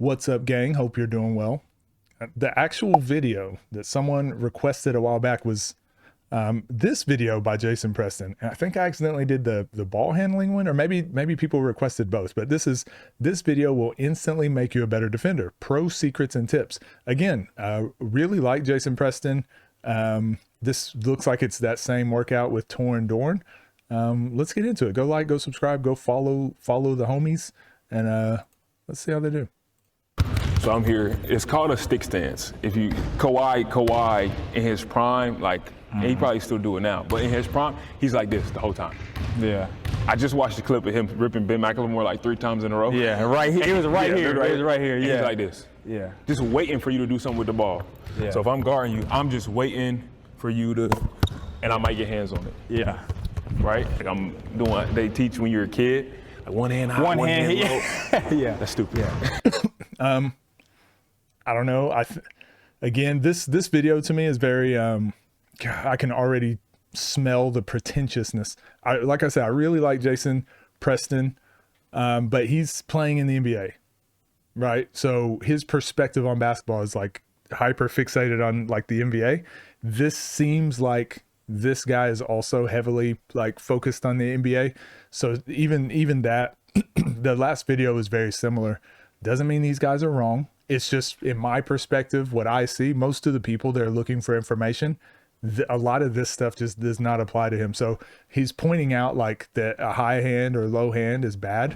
What's up, gang? Hope you're doing well. The actual video that someone requested a while back was this video by Jason Preston. And I think I accidentally did the ball handling one, or maybe people requested both. But this video will instantly make you a better defender. Pro secrets and tips. Again, really like Jason Preston. This looks like it's that same workout with Torn Dorn. Let's get into it. Go like, go subscribe, go follow the homies, and let's see how they do. So I'm here. It's called a stick stance. If you Kawhi in his prime, like, and he probably still do it now, but in his prime, he's like this the whole time. Yeah. I just watched the clip of him ripping Ben McLemore like 3 times in a row. Yeah, right here. It was right here. Right, it was right here. And Yeah. he's like this. Yeah. Just waiting for you to do something with the ball. Yeah. So if I'm guarding you, I'm just waiting for you to, and I might get hands on it. Yeah. Right? Like I'm doing. They teach when you're a kid, like one hand high, one hand low. Yeah. That's stupid. Yeah. I don't know. Again, this video to me is very, I can already smell the pretentiousness. Like I said, I really like Jason Preston, but he's playing in the NBA, right? So his perspective on basketball is like hyper fixated on like the NBA. This seems like this guy is also heavily like focused on the NBA. So even that, the last video was very similar. Doesn't mean these guys are wrong. It's just, in my perspective, what I see, most of the people that are looking for information, a lot of this stuff just does not apply to him. So he's pointing out like that a high hand or low hand is bad.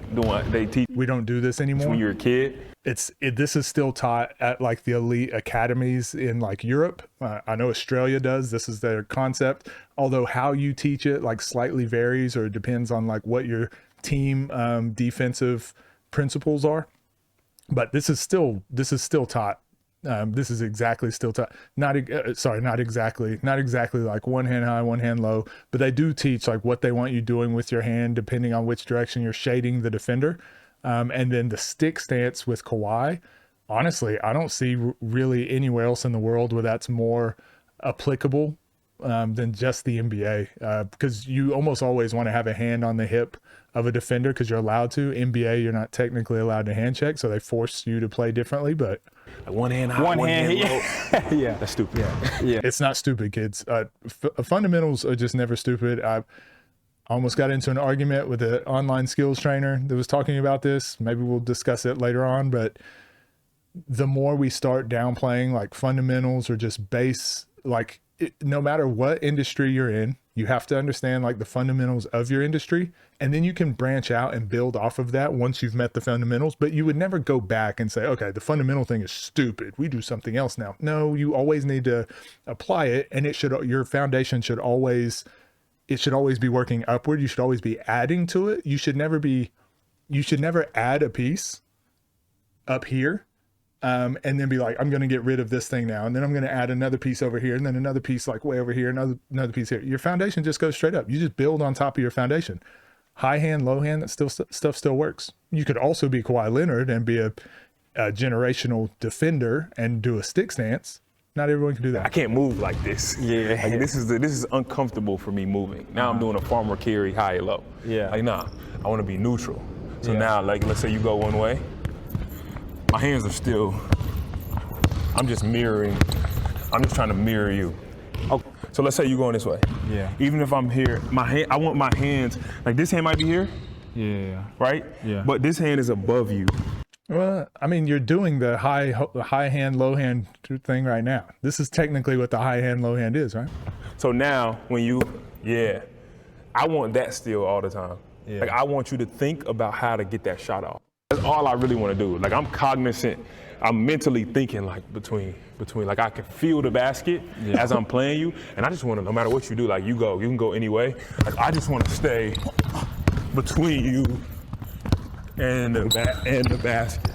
They teach We don't do this anymore. when you're a kid. This is still taught at like the elite academies in like Europe. I know Australia does. This is their concept. Although how you teach it like slightly varies or depends on like what your team defensive principles are. But this is still taught. This is exactly still taught. Not exactly like one hand high, one hand low. But they do teach like what they want you doing with your hand, depending on which direction you're shading the defender. And then the stick stance with Kawhi. Honestly, I don't see really anywhere else in the world where that's more applicable than just the NBA, because you almost always want to have a hand on the hip of a defender because you're allowed to. NBA, you're not technically allowed to hand check, so they force you to play differently. But Like one hand high, one hand low. Yeah. That's stupid. Yeah. it's not stupid, kids. Fundamentals are just never stupid. I almost got into an argument with an online skills trainer that was talking about this. Maybe we'll discuss it later on, but the more we start downplaying like fundamentals or just base, like no matter what industry you're in, you have to understand like the fundamentals of your industry, and then you can branch out and build off of that once you've met the fundamentals. But you would never go back and say, okay, the fundamental thing is stupid, we do something else now. No, you always need to apply it, and your foundation should always be working upward. You should always be adding to it. You should never add a piece up here and then be like, I'm going to get rid of this thing now, and then I'm going to add another piece over here, and then another piece like way over here, another piece here. Your foundation just goes straight up. You just build on top of your foundation. High hand, low hand, that stuff still works. You could also be Kawhi Leonard and be a generational defender and do a stick stance. Not everyone can do that. I can't move like this. Yeah. Like this is uncomfortable for me moving. Now I'm doing a farmer carry high and low. Yeah. Like nah, I want to be neutral. So Yeah. now, like let's say you go one way, my hands are still. I'm just mirroring. I'm just trying to mirror you. Okay. So let's say you're going this way. Yeah. Even if I'm here, I want my hands, like this hand might be here, Yeah. right? Yeah. But this hand is above you. Well, I mean, you're doing the high hand, low hand thing right now. This is technically what the high hand, low hand is, right? So now I want that still all the time. Yeah. Like I want you to think about how to get that shot off. That's all I really want to do. Like I'm cognizant, I'm mentally thinking like between, like I can feel the basket as I'm playing you, and I just want to, no matter what you do, like you can go any way. Like I just want to stay between you and the basket.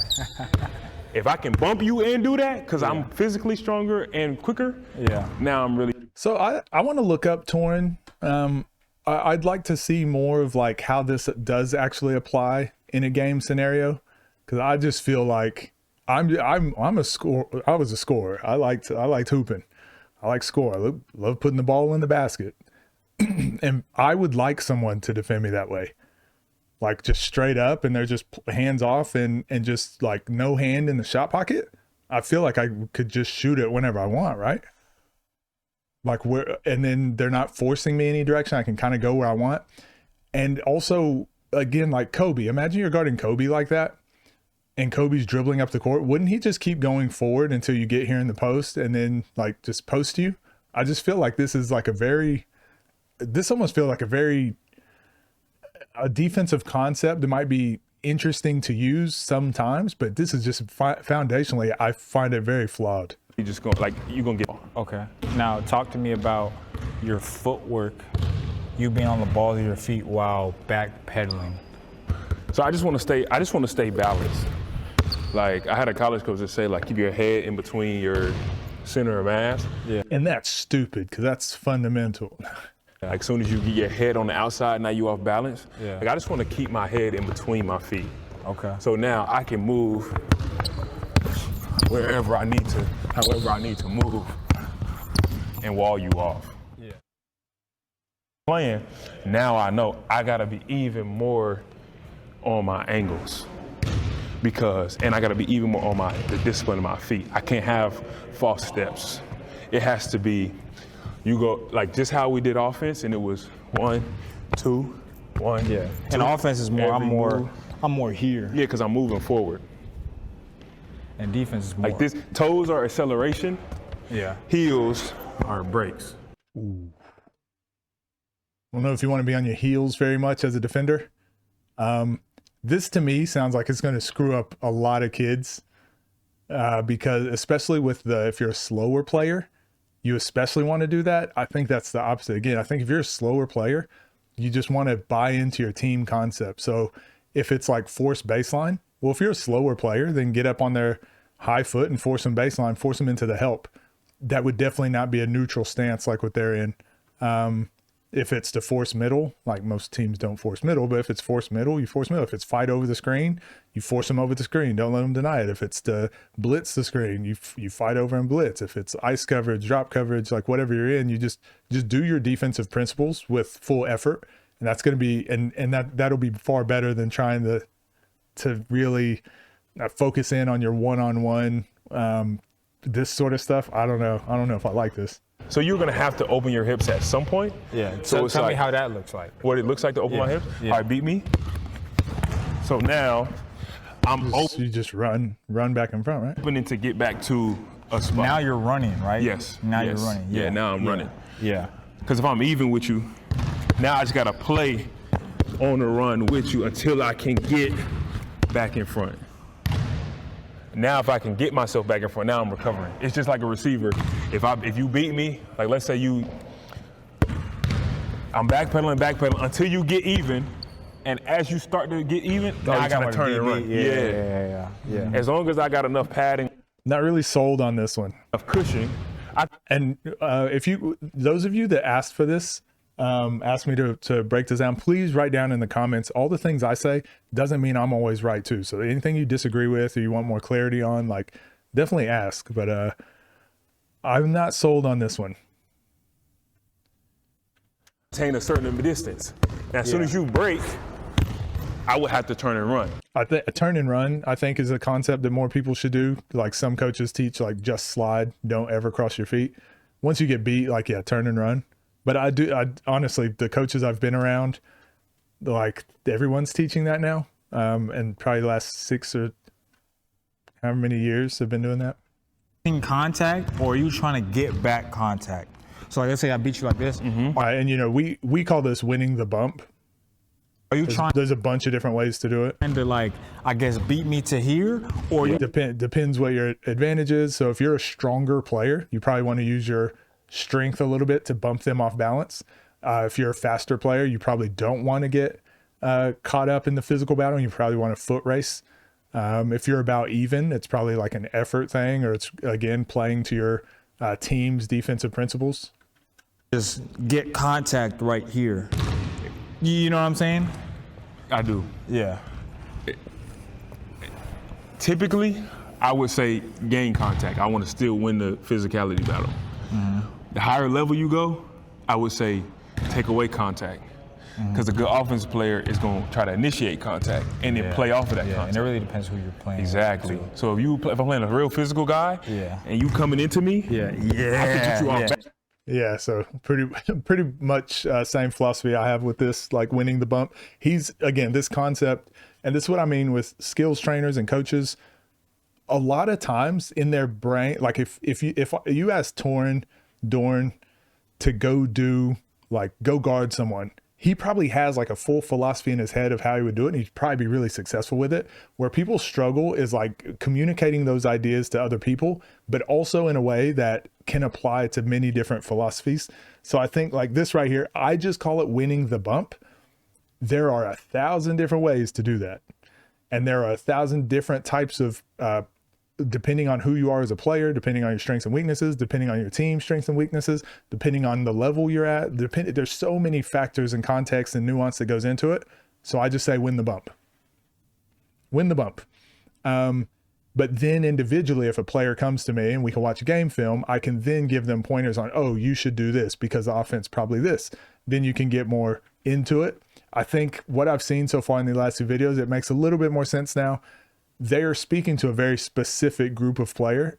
If I can bump you and do that, because I'm physically stronger and quicker, now I'm really. So I want to look up Torn. I'd like to see more of like how this does actually apply in a game scenario, because I just feel like I'm a score. I was a scorer. I liked hooping. I like score. I love putting the ball in the basket, and I would like someone to defend me that way. like just straight up and they're just hands off and just like no hand in the shot pocket, I feel like I could just shoot it whenever I want, right? Like and then they're not forcing me any direction. I can kind of go where I want. And also, again, like Kobe, imagine you're guarding Kobe like that and Kobe's dribbling up the court. Wouldn't he just keep going forward until you get here in the post and then like just post you? I just feel like this is like this almost feels like a defensive concept that might be interesting to use sometimes, but this is just foundationally, I find it very flawed. You just go like you're gonna get. Okay. Now talk to me about your footwork, you being on the balls of your feet while backpedaling. So I just want to stay balanced. Like I had a college coach that say like keep your head in between your center of mass. Yeah. And that's stupid because that's fundamental. Like soon as you get your head on the outside, now you off balance. Yeah. Like I just want to keep my head in between my feet. Okay. So now I can move wherever I need to, however I need to move, and wall you off. Yeah. Playing, now I know I gotta be even more on my angles and I gotta be even more on the discipline of my feet. I can't have false steps. It has to be, you go like just how we did offense, and it was 1, 2, 1. Yeah. Two. And offense is more. Every I'm more here. Yeah, because I'm moving forward. And defense is more. Like this, toes are acceleration. Yeah. Heels are brakes. Ooh. I don't know if you want to be on your heels very much as a defender. This to me sounds like it's going to screw up a lot of kids because especially with if you're a slower player, you especially want to do that. I think that's the opposite. Again, I think if you're a slower player, you just want to buy into your team concept. So if it's like force baseline, well, if you're a slower player, then get up on their high foot and force them baseline, force them into the help. That would definitely not be a neutral stance like what they're in. If it's to force middle, like most teams don't force middle, but if it's force middle, you force middle. If it's fight over the screen, you force them over the screen. Don't let them deny it. If it's to blitz the screen, you fight over and blitz. If it's ice coverage, drop coverage, like whatever you're in, you just do your defensive principles with full effort. And that's going to be, and that'll be far better than trying to really focus in on your one-on-one, this sort of stuff. I don't know if I like this. So you're gonna have to open your hips at some point. Yeah. So it's tell me like, how that looks like. what it looks like to open my hips. Yeah. All right, beat me. So now I'm You just run back in front, right? opening to get back to a spot. Now you're running, right? Yes. Now yes. you're running. Yeah. Now I'm running. Yeah. Because if I'm even with you, now I just gotta play on the run with you until I can get back in front. Now if I can get myself back in front, now I'm recovering. It's just like a receiver. If you beat me, like let's say I'm backpedaling until you get even, and as you start to get even, now I gotta turn and run. Yeah. As long as I got enough padding, Not really sold on this one. enough cushioning, And those of you that asked for this, asked me to break this down, please write down in the comments all the things I say. Doesn't mean I'm always right too. So anything you disagree with or you want more clarity on, like definitely ask. But I'm not sold on this one. attain a certain distance. And as soon as you break, I would have to turn and run. I think a turn and run, I think, is a concept that more people should do. Like some coaches teach, like just slide, don't ever cross your feet. Once you get beat, like turn and run. But I honestly, the coaches I've been around, like everyone's teaching that now. And probably the last 6 or however many years have been doing that. In contact, or are you trying to get back contact? So like, let's say I beat you like this. Mm-hmm. And we call this winning the bump. Are you trying There's a bunch of different ways to do it. to, like, I guess, beat me to here, or you Depends what your advantage is. So if you're a stronger player, you probably want to use your strength a little bit to bump them off balance. If you're a faster player, you probably don't want to get caught up in the physical battle. You probably want a foot race. If you're about even, it's probably like an effort thing, or it's again playing to your team's defensive principles. just get contact right here. You know what I'm saying? I do. Yeah. Typically, I would say gain contact. I want to still win the physicality battle. Mm-hmm. The higher level you go, I would say take away contact. because a good offensive player is going to try to initiate contact and then play off of that contact. And it really depends who you're playing. Exactly. With. So if I'm playing a real physical guy, and you coming into me, I can get you off back. Yeah, so pretty much same philosophy I have with this, like winning the bump. He's, again, this concept, and this is what I mean with skills trainers and coaches. A lot of times in their brain, like if you ask Dorn to go guard someone, he probably has like a full philosophy in his head of how he would do it, and he'd probably be really successful with it. Where people struggle is like communicating those ideas to other people, but also in a way that can apply to many different philosophies. So I think like this right here, I just call it winning the bump. There are 1,000 different ways to do that. And there are 1,000 different types of, depending on who you are as a player, depending on your strengths and weaknesses, depending on your team's strengths and weaknesses, depending on the level you're at, there's so many factors and context and nuance that goes into it. So I just say win the bump. Win the bump. But then individually, if a player comes to me and we can watch a game film, I can then give them pointers on, oh, you should do this because the offense probably this. Then you can get more into it. I think what I've seen so far in the last two videos, it makes a little bit more sense now. They are speaking to a very specific group of player.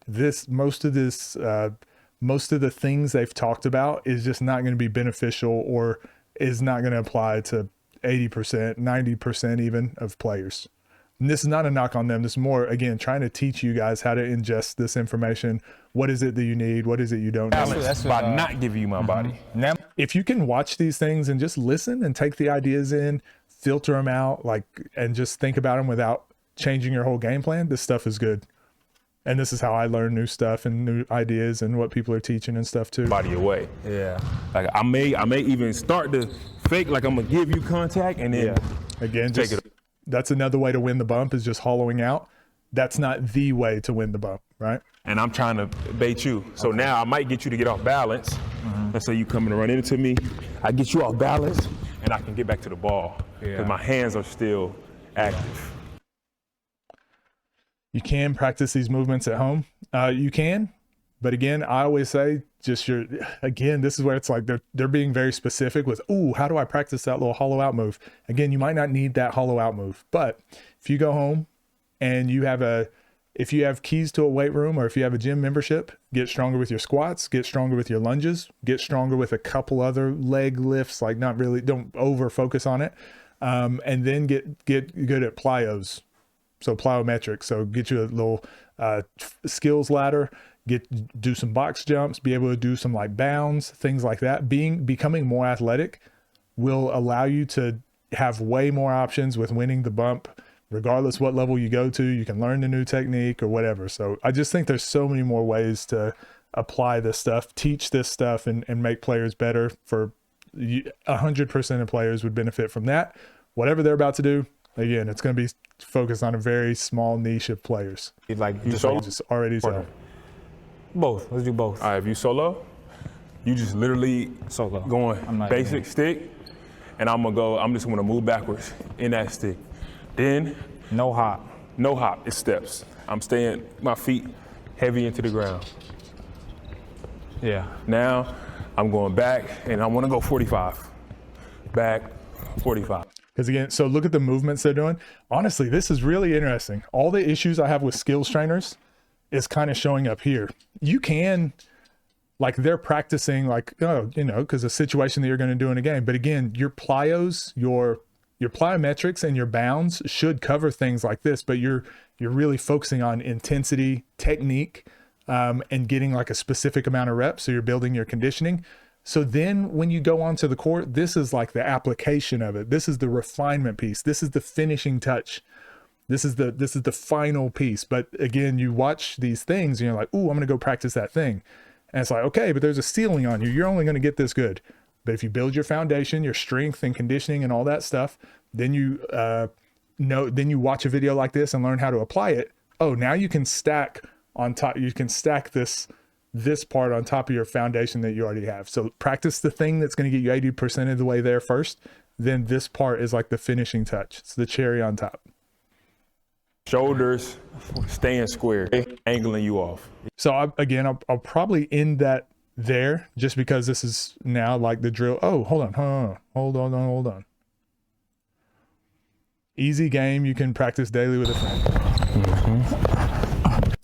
Most of the things they've talked about is just not going to be beneficial or is not going to apply to 80%, 90% even of players. And this is not a knock on them. This is more, again, trying to teach you guys how to ingest this information. What is it that you need? What is it you don't need? That's by not giving you my body. Now, If you can watch these things and just listen and take the ideas in, filter them out, and just think about them without changing your whole game plan, this stuff is good. And this is how I learn new stuff and new ideas and what people are teaching and stuff too. Body away. yeah. Like I may even start to fake like I'm gonna give you contact and then Again, take just, it. that's another way to win the bump is just hollowing out. That's not the way to win the bump, right? And I'm trying to bait you. So now I might get you to get off balance. Let's say you coming to run into me. I get you off balance and I can get back to the ball because my hands are still active. You can practice these movements at home. You can, but again, I always say this is where it's like they're being very specific with, ooh, how do I practice that little hollow out move? Again, you might not need that hollow out move, but if you go home and if you have keys to a weight room or if you have a gym membership, get stronger with your squats, get stronger with your lunges, get stronger with a couple other leg lifts, like not really, don't over focus on it. And then get good at plyos. So plyometrics. So get you a little skills ladder, do some box jumps, be able to do some like bounds, things like that. Becoming more athletic will allow you to have way more options with winning the bump, regardless what level you go to. You can learn the new technique or whatever. So I just think there's so many more ways to apply this stuff, teach this stuff, and make players better. For 100% of players would benefit from that. Whatever they're about to do, again, it's going to be focused on a very small niche of players. Like You solo? Just already so. both. Let's do both. All right, if you solo, you just literally Solo. going I'm not basic even- stick, and I'm just gonna move backwards in that stick. Then No hop. no hop, it's steps. I'm staying my feet heavy into the ground. Yeah. Now I'm going back and I wanna go 45. Back, 45. Because again, so look at the movements they're doing. Honestly, this is really interesting. All the issues I have with skills trainers is kind of showing up here. You can, like they're practicing like, because a situation that you're going to do in a game. But again, your plyos, your plyometrics and your bounds should cover things like this, but you're really focusing on intensity, technique, and getting like a specific amount of reps. So you're building your conditioning. So then when you go onto the court, this is like the application of it. This is the refinement piece. This is the finishing touch. This is the final piece. But again, you watch these things and you're like, ooh, I'm going to go practice that thing. And it's like, okay, but there's a ceiling on you. You're only going to get this good. But if you build your foundation, your strength and conditioning and all that stuff, then you then you watch a video like this and learn how to apply it. Oh, now you can stack on top. You can stack this part on top of your foundation that you already have. So practice the thing that's going to get you 80% of the way there first. Then this part is like the finishing touch. It's the cherry on top. Shoulders staying square, angling you off. So I'll probably end that there just because this is now like the drill. Oh, hold on. Easy game you can practice daily with a friend.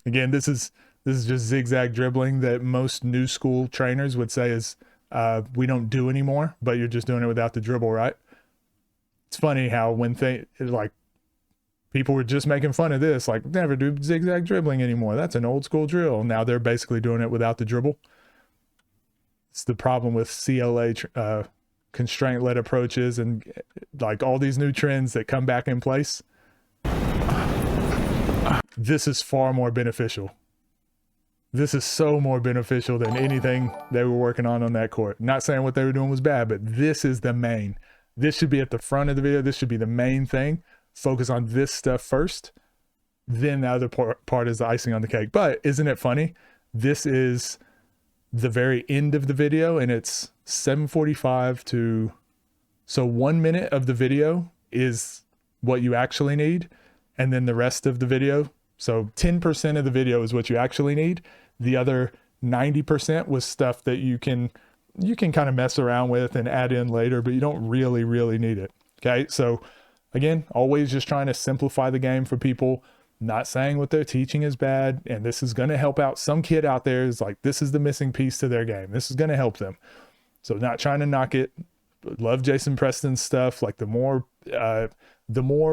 Again, this is just zigzag dribbling that most new school trainers would say is we don't do anymore, but you're just doing it without the dribble, right? It's funny how when like people were just making fun of this, like never do zigzag dribbling anymore. That's an old school drill. Now they're basically doing it without the dribble. It's the problem with CLA constraint-led approaches and like all these new trends that come back in place. This is far more beneficial. This is so more beneficial than anything they were working on that court. Not saying what they were doing was bad, but this is the main. This should be at the front of the video. This should be the main thing. Focus on this stuff first. Then the other part is the icing on the cake. But isn't it funny? This is the very end of the video and it's 7:45 to, so 1 minute of the video is what you actually need. And then the rest of the video, so 10% of the video is what you actually need. The other 90% was stuff that you can kind of mess around with and add in later, but you don't really need it. Okay. So again, always just trying to simplify the game for people, not saying what they're teaching is bad. And this is going to help out some kid out there is like, this is the missing piece to their game. This is going to help them. So not trying to knock it. Love Jason Preston's stuff. Like the more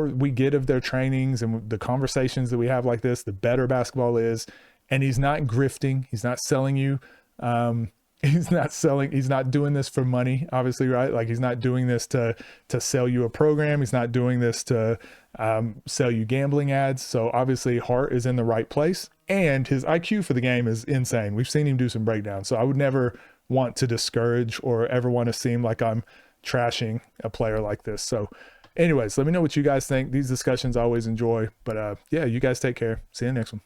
we get of their trainings and the conversations that we have like this, the better basketball is. And he's not grifting. He's not selling you. He's not doing this for money, obviously, right? Like he's not doing this to sell you a program. He's not doing this to sell you gambling ads. So obviously heart is in the right place and his IQ for the game is insane. We've seen him do some breakdowns. So I would never want to discourage or ever want to seem like I'm trashing a player like this. So anyways, let me know what you guys think. These discussions I always enjoy, but yeah, you guys take care. See you in the next one.